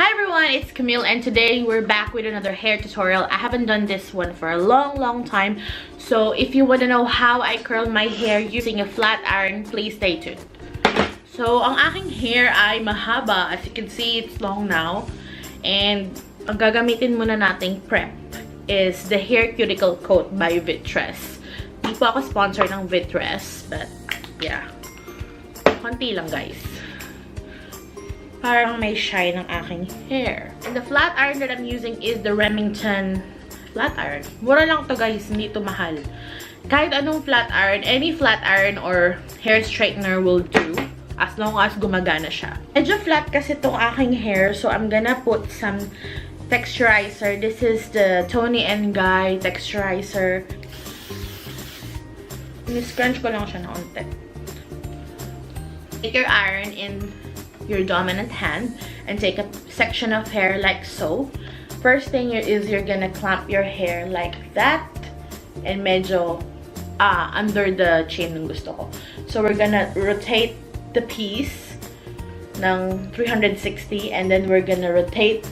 Hi everyone, it's Camille and today we're back with another hair tutorial. I haven't done this one for a long time. So if you want to know how I curl my hair using a flat iron, please stay tuned. So ang aking hair ay mahaba. As you can see, it's long now. And ang gagamitin muna nating prep is the Hair Cuticle Coat by Vitress. Hindi po ako sponsor ng Vitress, but yeah. Konti lang guys. Parang may shine ng aking hair. And the flat iron that I'm using is the Remington flat iron. Mura lang to guys, hindi to mahal. Kahit anong flat iron, any flat iron or hair straightener will do as long as gumagana siya. Medyo flat kasi tong aking hair, so I'm gonna put some texturizer. This is the Toni & Guy texturizer. Ni-scrunch ko lang siya na onte. Take your iron in your dominant hand and take a section of hair like so. First thing is you're gonna clamp your hair like that and medyo under the chin ng gusto ko. So we're gonna rotate the piece ng 360 and then we're gonna rotate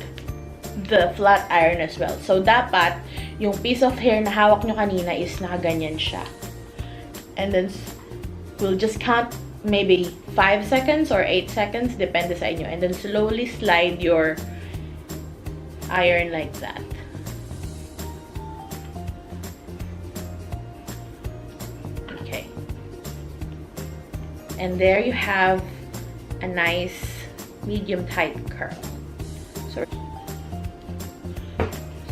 the flat iron as well. So dapat yung piece of hair na hawak nyo kanina is nakaganyan siya. And then we'll just count maybe 5 seconds or 8 seconds, depende sa inyo. And then slowly slide your iron like that. Okay. And there you have a nice medium tight curl.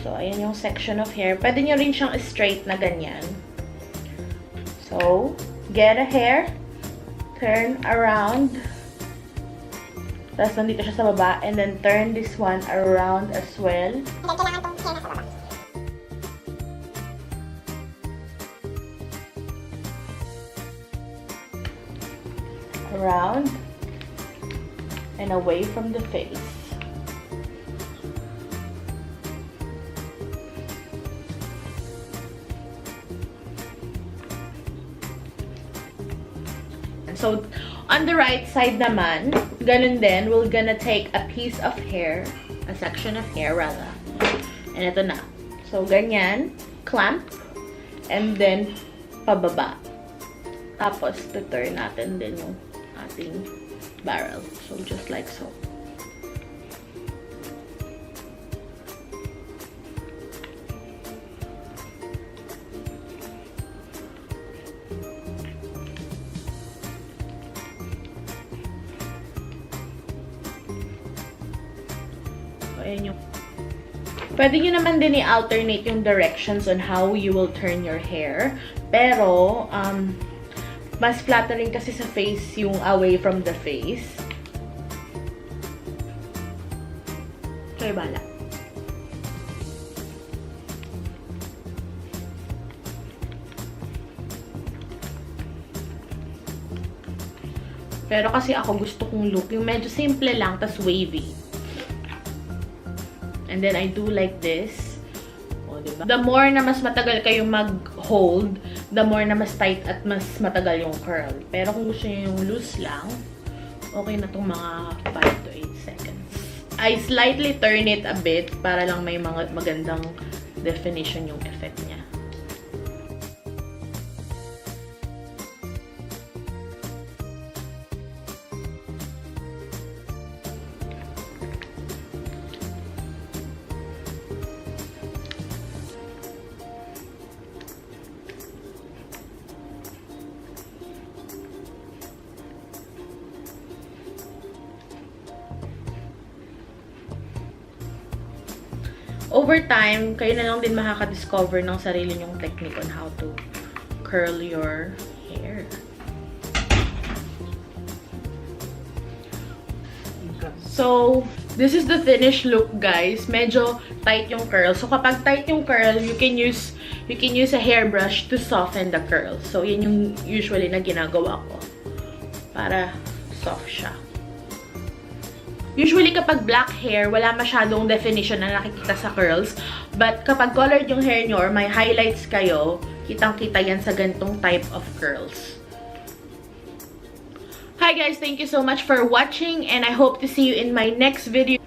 So ayan yung section of hair. Pwede nyo rin siyang straight na ganyan. So, get a hair. Turn around. Tapos nandito siya sa baba. And then turn this one around as well. Around. And away from the face. So, on the right side naman, ganun din, we're gonna take a piece of hair, a section of hair rather. And ito na. So, ganyan, clamp, and then, pababa. Tapos, turn natin din yung ating barrel. So, just like so. Ayan yung. Pwede nyo naman din i-alternate yung directions on how you will turn your hair. Pero, mas flattering kasi sa face yung away from the face. Kaya bala. Pero kasi ako gusto kong look, yung medyo simple lang, tas wavy. And then, I do like this. O, diba? The more na mas matagal kayong mag-hold, the more na mas tight at mas matagal yung curl. Pero kung gusto nyo yung loose lang, okay na itong mga 5 to 8 seconds. I slightly turn it a bit para lang may mga magandang definition yung effect niya. Over time, kayo na lang din makaka-discover ng sarili nyong technique on how to curl your hair. So, this is the finished look, guys. Medyo tight yung curl. So, kapag tight yung curl, you can use a hairbrush to soften the curl. So, yun yung usually na ginagawa ko para soft siya. Usually, kapag black hair, wala masyadong definition na nakikita sa curls. But kapag colored yung hair nyo or may highlights kayo, kitang-kita yan sa ganitong type of curls. Hi guys, thank you so much for watching and I hope to see you in my next video.